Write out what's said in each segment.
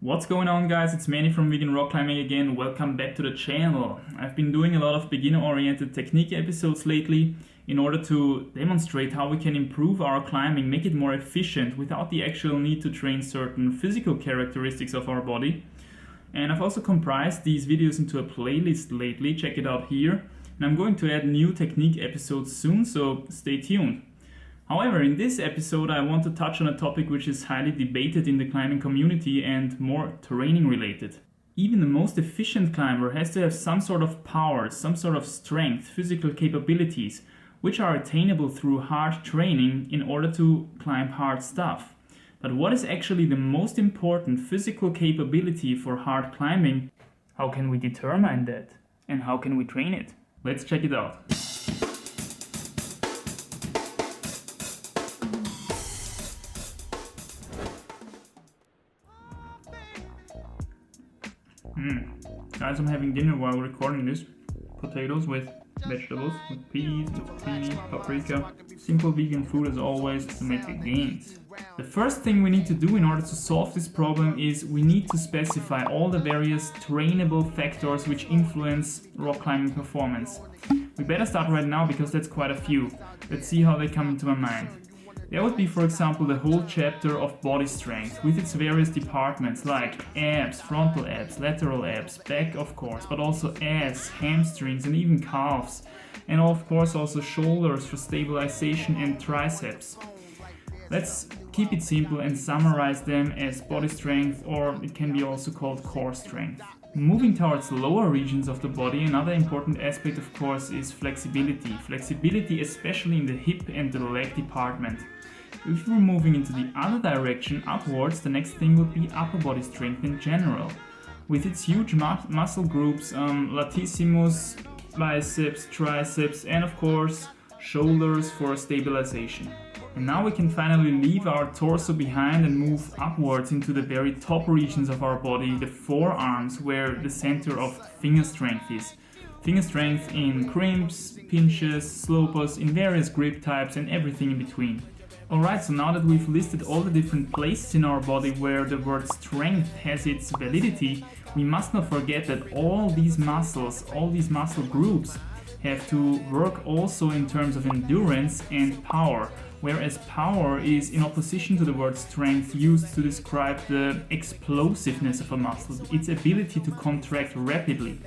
What's going on, guys? It's Manny from Vegan Rock Climbing again. Welcome back to the channel. I've been doing a lot of beginner-oriented technique episodes lately in order to demonstrate how we can improve our climbing, make it more efficient without the actual need to train certain physical characteristics of our body. And I've also comprised these videos into a playlist lately, check it out here. And I'm going to add new technique episodes soon, so stay tuned. However, in this episode I want to touch on a topic which is highly debated in the climbing community and more training related. Even the most efficient climber has to have some sort of power, some sort of strength, physical capabilities, which are attainable through hard training in order to climb hard stuff. But what is actually the most important physical capability for hard climbing? How can we determine that? And how can we train it? Let's check it out. Guys, I'm having dinner while recording this. Potatoes with vegetables, with peas, zucchini, paprika. Simple vegan food as always to make the gains. The first thing we need to do in order to solve this problem is we need to specify all the various trainable factors which influence rock climbing performance. We better start right now because that's quite a few. Let's see how they come into my mind. There would be, for example, the whole chapter of body strength with its various departments like abs, frontal abs, lateral abs, back of course, but also ass, hamstrings and even calves. And of course also shoulders for stabilization and triceps. Let's keep it simple and summarize them as body strength, or it can be also called core strength. Moving towards lower regions of the body, another important aspect of course is flexibility. Flexibility especially in the hip and the leg department. If we're moving into the other direction, upwards, the next thing would be upper body strength in general. With its huge muscle groups, latissimus, biceps, triceps and of course shoulders for stabilization. And now we can finally leave our torso behind and move upwards into the very top regions of our body, the forearms, where the center of finger strength is. Finger strength in crimps, pinches, slopers, in various grip types and everything in between. Alright, so now that we've listed all the different places in our body where the word strength has its validity, we must not forget that all these muscles, all these muscle groups have to work also in terms of endurance and power. Whereas power is in opposition to the word strength used to describe the explosiveness of a muscle, its ability to contract rapidly.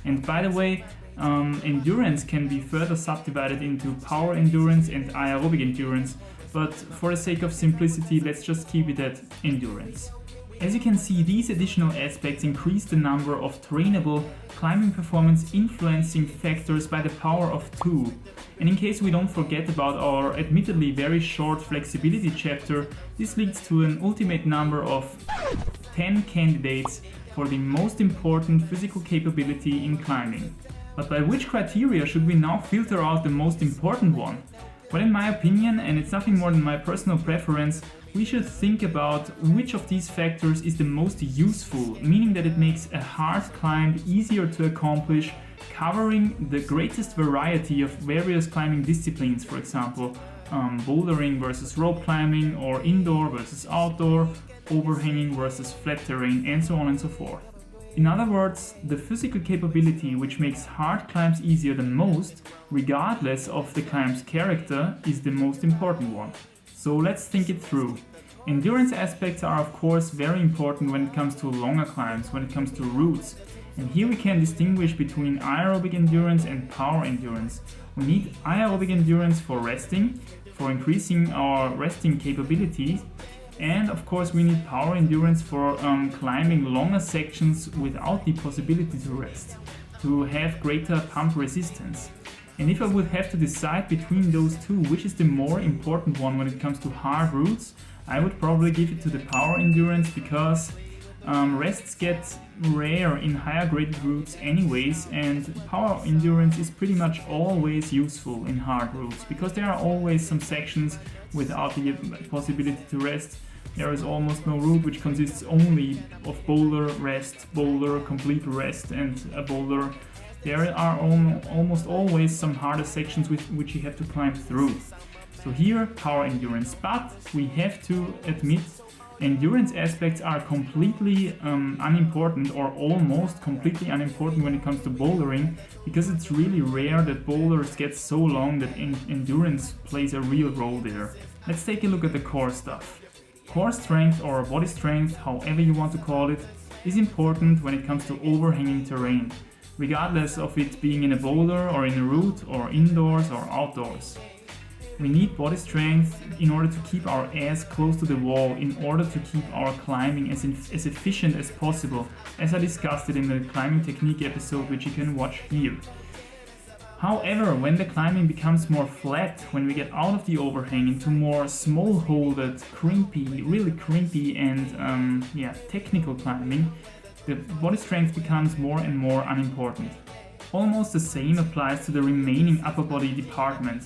And by the way, endurance can be further subdivided into power endurance and aerobic endurance, but for the sake of simplicity, let's just keep it at endurance. As you can see, these additional aspects increase the number of trainable climbing performance influencing factors by the power of 2. And in case we don't forget about our admittedly very short flexibility chapter, this leads to an ultimate number of 10 candidates for the most important physical capability in climbing. But by which criteria should we now filter out the most important one? Well, in my opinion, and it's nothing more than my personal preference, we should think about which of these factors is the most useful, meaning that it makes a hard climb easier to accomplish, covering the greatest variety of various climbing disciplines, for example, bouldering versus rope climbing, or indoor versus outdoor, overhanging versus flat terrain, and so on and so forth. In other words, the physical capability which makes hard climbs easier than most, regardless of the climb's character, is the most important one. So let's think it through. Endurance aspects are of course very important when it comes to longer climbs, when it comes to routes. And here we can distinguish between aerobic endurance and power endurance. We need aerobic endurance for resting, for increasing our resting capabilities. And of course we need power endurance for climbing longer sections without the possibility to rest, to have greater pump resistance. And if I would have to decide between those two, which is the more important one when it comes to hard routes, I would probably give it to the power endurance because rests get rare in higher graded routes anyways, and power endurance is pretty much always useful in hard routes because there are always some sections without the possibility to rest. There is almost no route which consists only of boulder, rest, boulder, complete rest and a boulder. There are almost always some harder sections which you have to climb through. So here, power endurance, but we have to admit Endurance aspects are completely unimportant, or almost completely unimportant when it comes to bouldering, because it's really rare that boulders get so long that endurance plays a real role there. Let's take a look at the core stuff. Core strength, or body strength, however you want to call it, is important when it comes to overhanging terrain, regardless of it being in a boulder or in a route or indoors or outdoors. We need body strength in order to keep our ass close to the wall, in order to keep our climbing as efficient as possible, as I discussed it in the climbing technique episode, which you can watch here. However, when the climbing becomes more flat, when we get out of the overhang into more small-holded, really crimpy and technical climbing, the body strength becomes more and more unimportant. Almost the same applies to the remaining upper body department.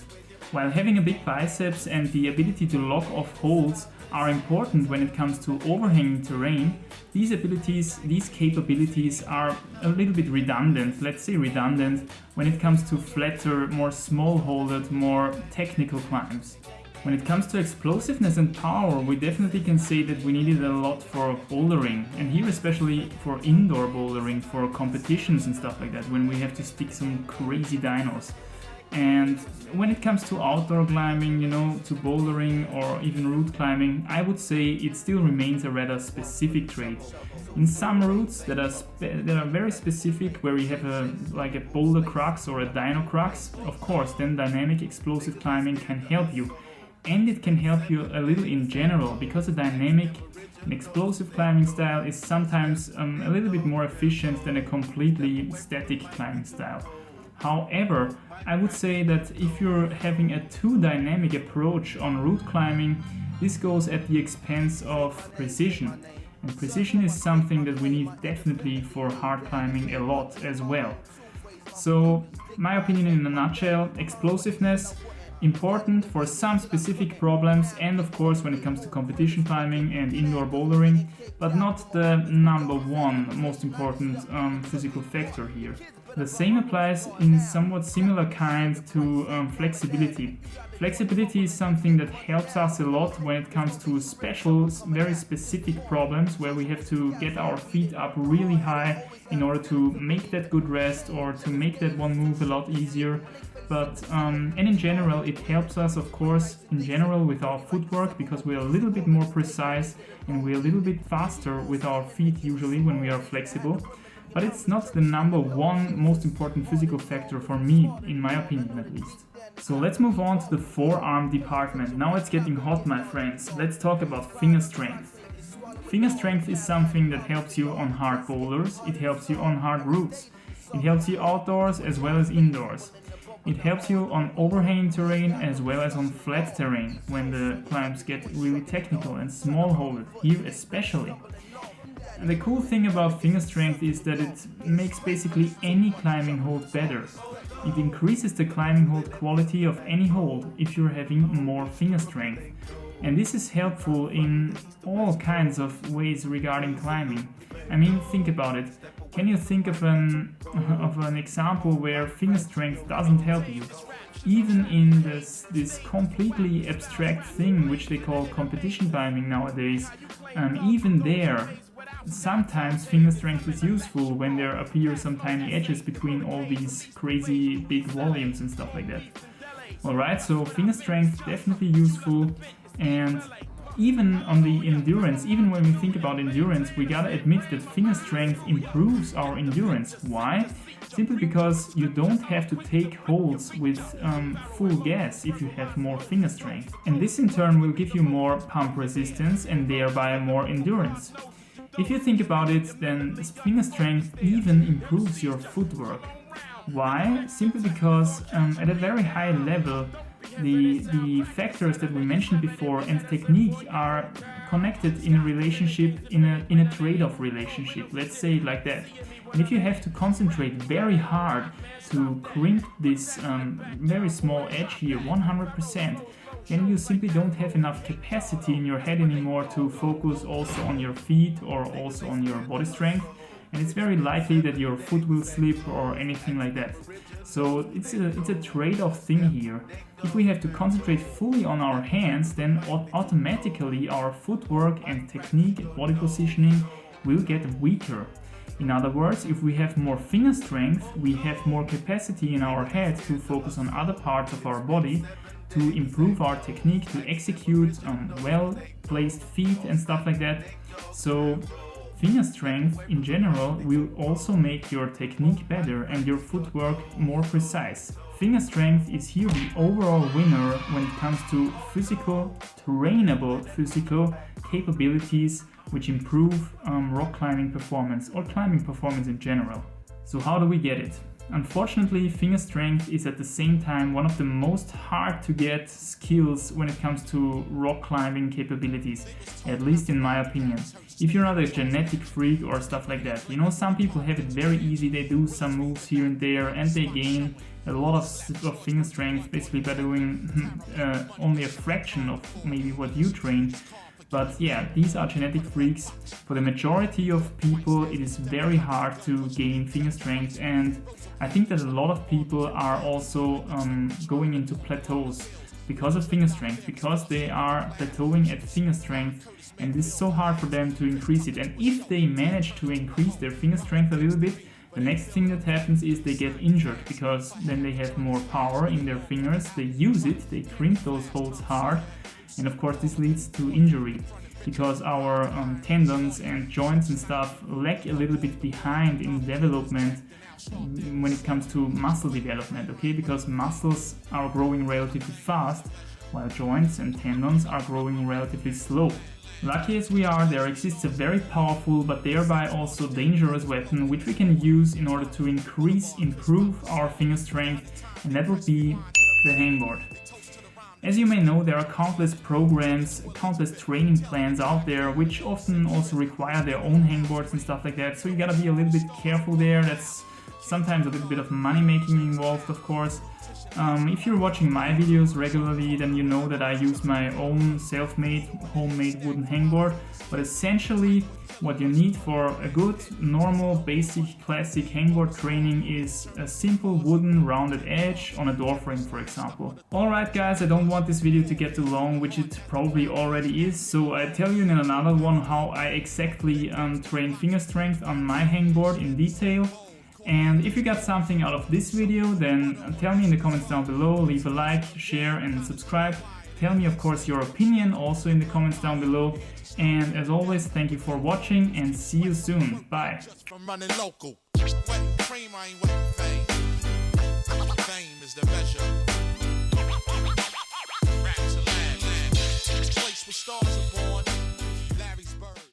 While having a big biceps and the ability to lock off holds are important when it comes to overhanging terrain, these capabilities are a little bit redundant, when it comes to flatter, more small-holded, more technical climbs. When it comes to explosiveness and power, we definitely can say that we need it a lot for bouldering, and here especially for indoor bouldering, for competitions and stuff like that, when we have to stick some crazy dynos. And when it comes to outdoor climbing, to bouldering or even route climbing, I would say it still remains a rather specific trait. In some routes that are very specific, where we have a boulder crux or a dyno crux, of course, then dynamic explosive climbing can help you. And it can help you a little in general, because a dynamic and explosive climbing style is sometimes a little bit more efficient than a completely static climbing style. However, I would say that if you're having a too dynamic approach on route climbing, this goes at the expense of precision. And precision is something that we need definitely for hard climbing a lot as well. So, my opinion in a nutshell, explosiveness, important for some specific problems, and of course when it comes to competition climbing and indoor bouldering, but not the number one most important physical factor here. The same applies in somewhat similar kind to flexibility. Flexibility is something that helps us a lot when it comes to very specific problems, where we have to get our feet up really high in order to make that good rest or to make that one move a lot easier. But and in general, it helps us, of course, in general with our footwork, because we're a little bit more precise and we're a little bit faster with our feet usually when we are flexible. But it's not the number one most important physical factor for me, in my opinion at least. So let's move on to the forearm department. Now it's getting hot, my friends. Let's talk about finger strength. Finger strength is something that helps you on hard boulders, it helps you on hard routes, it helps you outdoors as well as indoors. It helps you on overhanging terrain as well as on flat terrain, when the climbs get really technical and small-holded, here especially. And the cool thing about finger strength is that it makes basically any climbing hold better. It increases the climbing hold quality of any hold if you're having more finger strength. And this is helpful in all kinds of ways regarding climbing. I mean, think about it. Can you think of an example where finger strength doesn't help you? Even in this completely abstract thing which they call competition climbing nowadays, even there, sometimes finger strength is useful when there appear some tiny edges between all these crazy big volumes and stuff like that. Alright, so finger strength definitely useful, and even on the endurance, even when we think about endurance, we gotta admit that finger strength improves our endurance. Why? Simply because you don't have to take holds with full gas if you have more finger strength. And this in turn will give you more pump resistance and thereby more endurance. If you think about it, then finger strength even improves your footwork. Why? Simply because at a very high level, the factors that we mentioned before and technique are connected in a relationship, in a trade-off relationship, let's say it like that. And if you have to concentrate very hard to crimp this very small edge here 100%, then you simply don't have enough capacity in your head anymore to focus also on your feet or also on your body strength. and it's very likely that your foot will slip or anything like that. So it's a trade-off thing here. If we have to concentrate fully on our hands, then automatically our footwork and technique and body positioning will get weaker. In other words, if we have more finger strength, we have more capacity in our head to focus on other parts of our body, to improve our technique, to execute well-placed feet and stuff like that. So finger strength in general will also make your technique better and your footwork more precise. Finger strength is here the overall winner when it comes to trainable physical capabilities which improve rock climbing performance or climbing performance in general. So how do we get it? Unfortunately, finger strength is at the same time one of the most hard to get skills when it comes to rock climbing capabilities, at least in my opinion. If you're not a genetic freak or stuff like that, you know, some people have it very easy, they do some moves here and there and they gain a lot of finger strength basically by doing only a fraction of maybe what you train. But yeah, these are genetic freaks. For the majority of people, it is very hard to gain finger strength, and I think that a lot of people are also going into plateaus because of finger strength, because they are plateauing at finger strength, and it's so hard for them to increase it. And if they manage to increase their finger strength a little bit, the next thing that happens is they get injured, because then they have more power in their fingers, they use it, they crimp those holes hard, and of course this leads to injury, because our tendons and joints and stuff lag a little bit behind in development when it comes to muscle development, okay? Because muscles are growing relatively fast, while joints and tendons are growing relatively slow. Lucky as we are, there exists a very powerful but thereby also dangerous weapon which we can use in order to improve our finger strength, and that would be the hangboard. As you may know, there are countless programs, countless training plans out there which often also require their own hangboards and stuff like that, so you gotta be a little bit careful there. That's sometimes a little bit of money making involved, of course. If you're watching my videos regularly, then you know that I use my own self-made, homemade wooden hangboard, but essentially what you need for a good, normal, basic, classic hangboard training is a simple wooden rounded edge on a door frame, for example. Alright guys, I don't want this video to get too long, which it probably already is, so I tell you in another one how I exactly train finger strength on my hangboard in detail. And if you got something out of this video, then tell me in the comments down below, leave a like, share and subscribe. Tell me of course your opinion also in the comments down below. And as always, thank you for watching and see you soon. Bye. I'm running local. Wet cream, I ain't wet fame. Fame is the measure. Racks of land. Place with stars above.